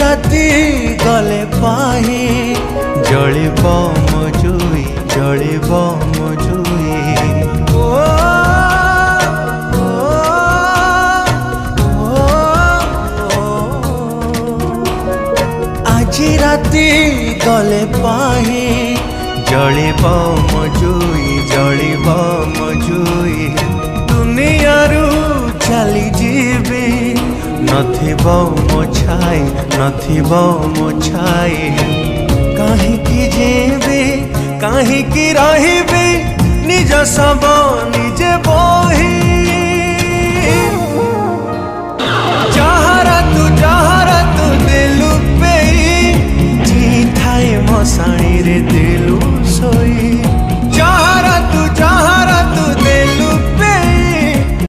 राति गले पाही जलिब मजुई जलिब मजुई आज राति गले पाही जलिब मजुई जलिब मजुई दुनियारू चली जीवी नथिबो मो छाई नथिबो मो छाई काहींकि जीवी काहींकि रहिबी निज सब निजे बोही।